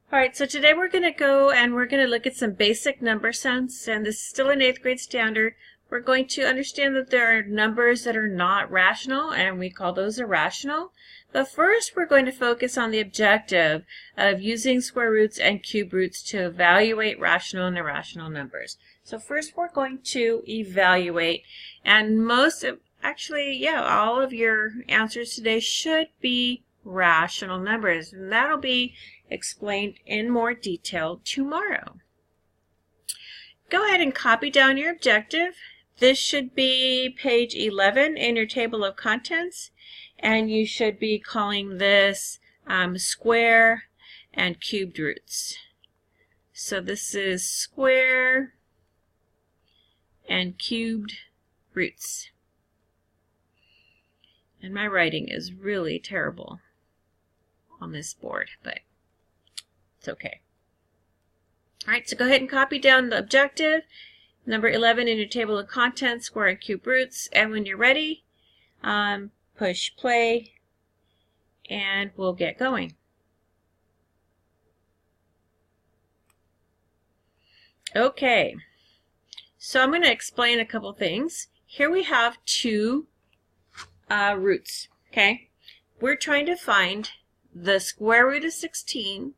All right, so today we're going to go and we're going to look at some basic number sense, and this is still an 8th grade standard. We're going to understand that there are numbers that are not rational, and we call those irrational. But first, we're going to focus on the objective of using square roots and cube roots to evaluate rational and irrational numbers. So first, we're going to evaluate, and all of your answers today should be rational numbers, and that'll be explained in more detail tomorrow. Go ahead and copy down your objective. This should be page 11 in your table of contents, and you should be calling this square and cubed roots. So this is square and cubed roots. And my writing is really terrible on this board, but it's okay. All right, so go ahead and copy down the objective, number 11 in your table of contents, square and cube roots, and when you're ready, push play, and we'll get going. Okay, so I'm going to explain a couple things. Here we have two roots, okay? We're trying to find the square root of 16,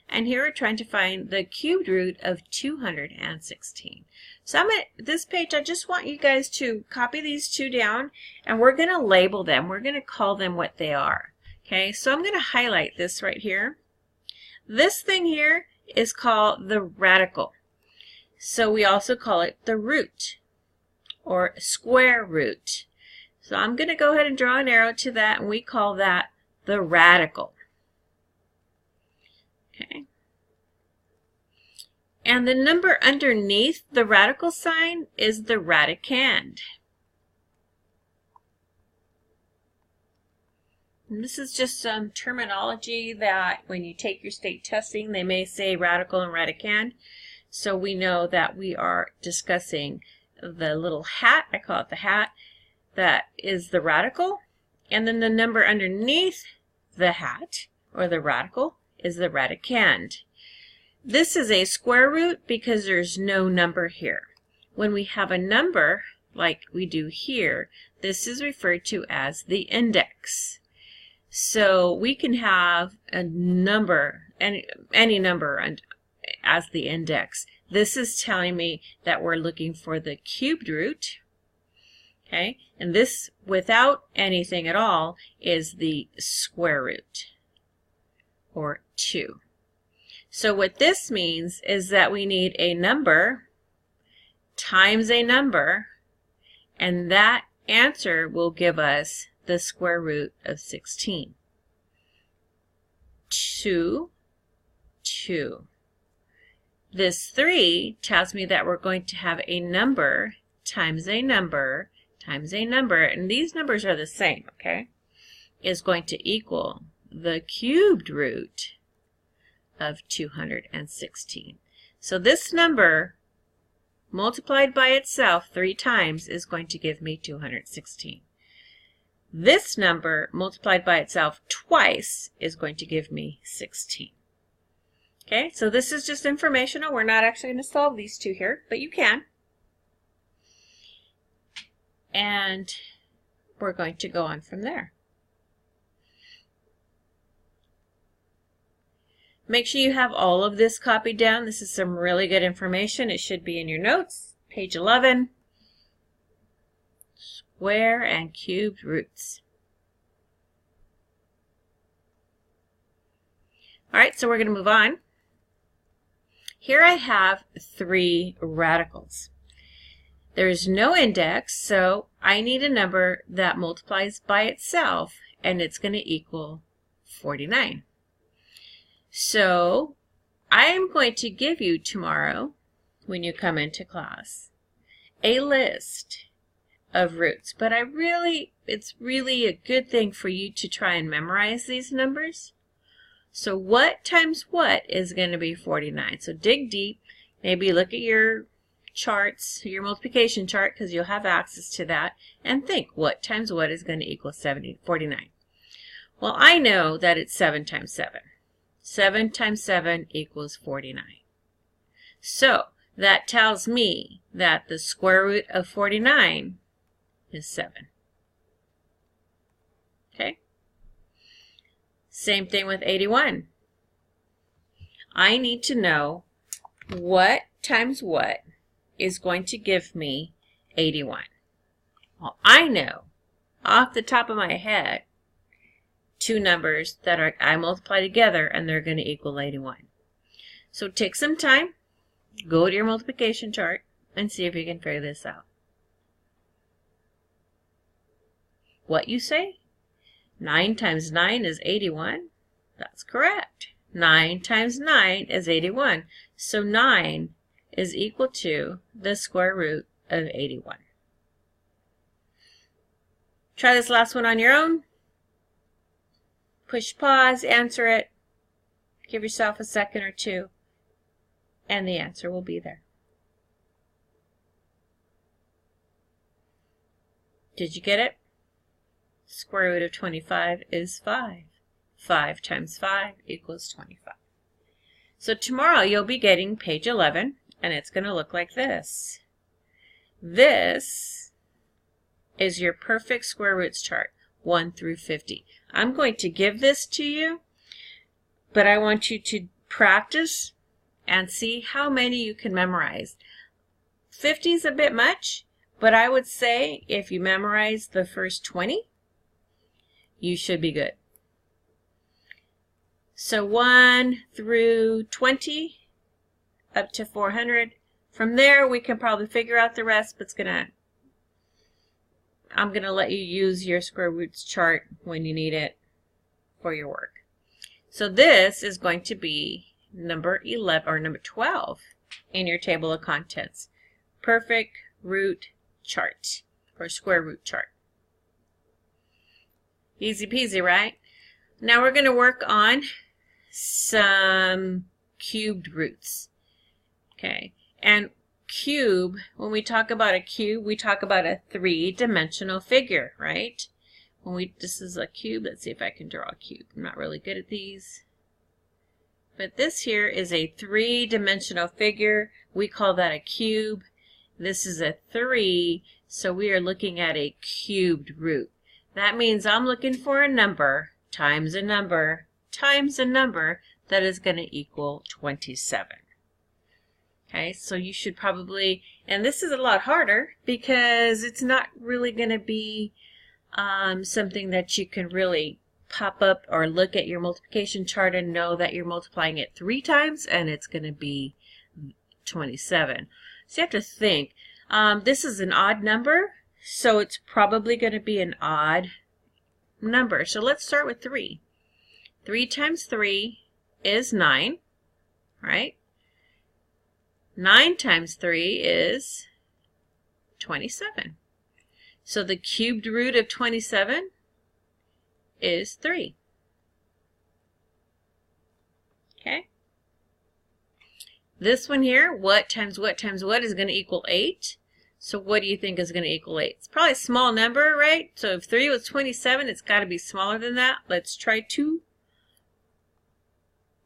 and here we're trying to find the cubed root of 216. So this page, I just want you guys to copy these two down, and we're going to label them. We're going to call them what they are. Okay, so I'm going to highlight this right here. This thing here is called the radical. So we also call it the root or square root. So I'm going to go ahead and draw an arrow to that, and we call that the radical. Okay. And the number underneath the radical sign is the radicand. And this is just some terminology that when you take your state testing, they may say radical and radicand. So we know that we are discussing the little hat, I call it the hat, that is the radical. And then the number underneath the hat, or the radical, is the radicand. This is a square root because there's no number here. When we have a number, like we do here, this is referred to as the index. So we can have a number, any number as the index. This is telling me that we're looking for the cubed root. Okay, and this without anything at all is the square root, or 2. So what this means is that we need a number times a number, and that answer will give us the square root of 16. 2, 2. This 3 tells me that we're going to have a number times a number times a number, and these numbers are the same, okay, is going to equal the cubed root of 216. So this number multiplied by itself 3 times is going to give me 216. This number multiplied by itself twice is going to give me 16. Okay, so this is just informational. We're not actually going to solve these two here, but you can. And we're going to go on from there. Make sure you have all of this copied down. This is some really good information. It should be in your notes. Page 11. Square and cubed roots. All right, so we're going to move on. Here I have 3 radicals. There's no index, so I need a number that multiplies by itself, and it's going to equal 49. So I'm going to give you tomorrow, when you come into class, a list of roots. But it's really a good thing for you to try and memorize these numbers. So what times what is going to be 49? So dig deep. Maybe look at your charts, your multiplication chart, because you'll have access to that, and think what times what is going to equal 49. Well, I know that it's 7 times 7. 7 times 7 equals 49. So that tells me that the square root of 49 is 7. Okay? Same thing with 81. I need to know what times what is going to give me 81. Well, I know off the top of my head two numbers that I multiply together and they're going to equal 81. So take some time, go to your multiplication chart, and see if you can figure this out. What you say? 9 times 9 is 81. That's correct. 9 times 9 is 81. So 9 is equal to the square root of 81. Try this last one on your own. Push pause, answer it. Give yourself a second or two, and the answer will be there. Did you get it? Square root of 25 is 5. 5 times 5 equals 25. So tomorrow you'll be getting page 11, and it's going to look like this. This is your perfect square roots chart, 1 through 50. I'm going to give this to you, but I want you to practice and see how many you can memorize. 50 is a bit much, but I would say if you memorize the first 20, you should be good. So 1 through 20, up to 400. From there, we can probably figure out the rest, but I'm going to let you use your square roots chart when you need it for your work. So this is going to be number 11 or number 12 in your table of contents. Perfect root chart or square root chart. Easy peasy, right? Now we're going to work on some cubed roots. Okay, and cube, when we talk about a cube, we talk about a three-dimensional figure, right? This is a cube. Let's see if I can draw a cube. I'm not really good at these. But this here is a three-dimensional figure. We call that a cube. This is a 3, so we are looking at a cubed root. That means I'm looking for a number times a number times a number that is going to equal 27. Okay, so you should probably, and this is a lot harder because it's not really going to be something that you can really pop up or look at your multiplication chart and know that you're multiplying it 3 times and it's going to be 27. So you have to think. This is an odd number, so it's probably going to be an odd number. So let's start with 3. 3 times 3 is 9, right? 9 times 3 is 27. So the cubed root of 27 is 3. Okay? This one here, what times what times what is going to equal 8. So what do you think is going to equal 8? It's probably a small number, right? So if 3 was 27, it's got to be smaller than that. Let's try 2.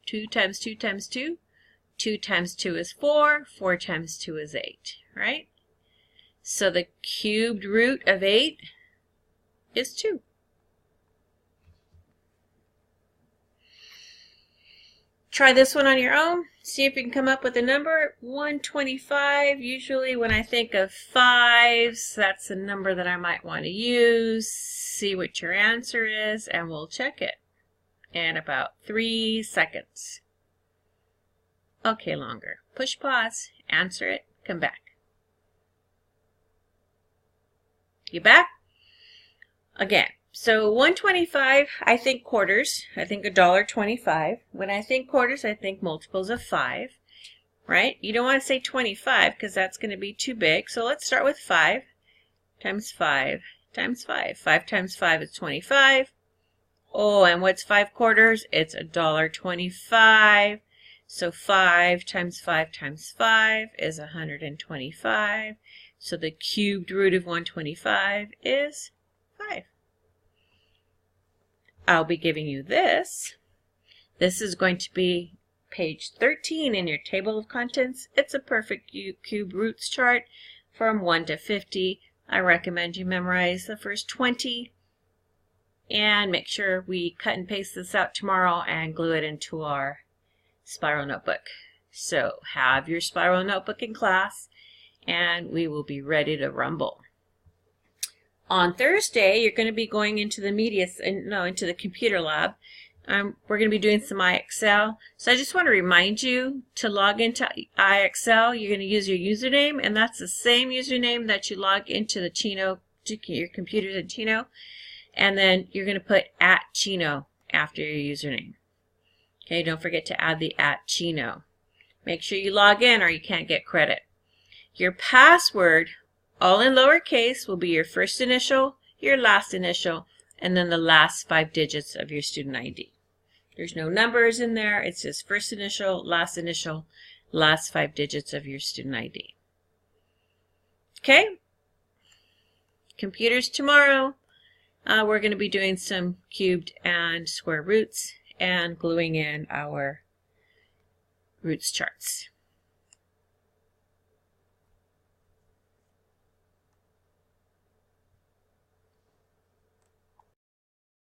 2 times 2 times 2. 2 times 2 is 4. 4 times 2 is 8, right? So the cubed root of 8 is 2. Try this one on your own. See if you can come up with a number. 125. Usually when I think of 5s, that's a number that I might want to use. See what your answer is, and we'll check it in about 3 seconds. Okay, longer. Push pause, answer it, come back. You back? Again, so 125, I think quarters. I think $1.25. When I think quarters, I think multiples of 5, right? You don't want to say 25 because that's going to be too big. So let's start with 5 times 5 times 5. 5 times 5 is 25. Oh, and what's 5 quarters? It's $1.25. So 5 times 5 times 5 is 125. So the cubed root of 125 is 5. I'll be giving you this. This is going to be page 13 in your table of contents. It's a perfect cube roots chart from 1 to 50. I recommend you memorize the first 20 and make sure we cut and paste this out tomorrow and glue it into our spiral notebook. So have your spiral notebook in class and we will be ready to rumble. On Thursday, you're going to be going into the into the computer lab. We're going to be doing some iExcel. So I just want to remind you to log into iExcel. You're going to use your username, and that's the same username that you log into the Chino, your computer in Chino. And then you're going to put @Chino after your username. Okay, don't forget to add the @Chino. Make sure you log in or you can't get credit. Your password, all in lowercase, will be your first initial, your last initial, and then the last 5 digits of your student ID. There's no numbers in there. It's just first initial, last 5 digits of your student ID. Okay? Computers tomorrow. We're going to be doing some cubed and square roots and gluing in our roots charts.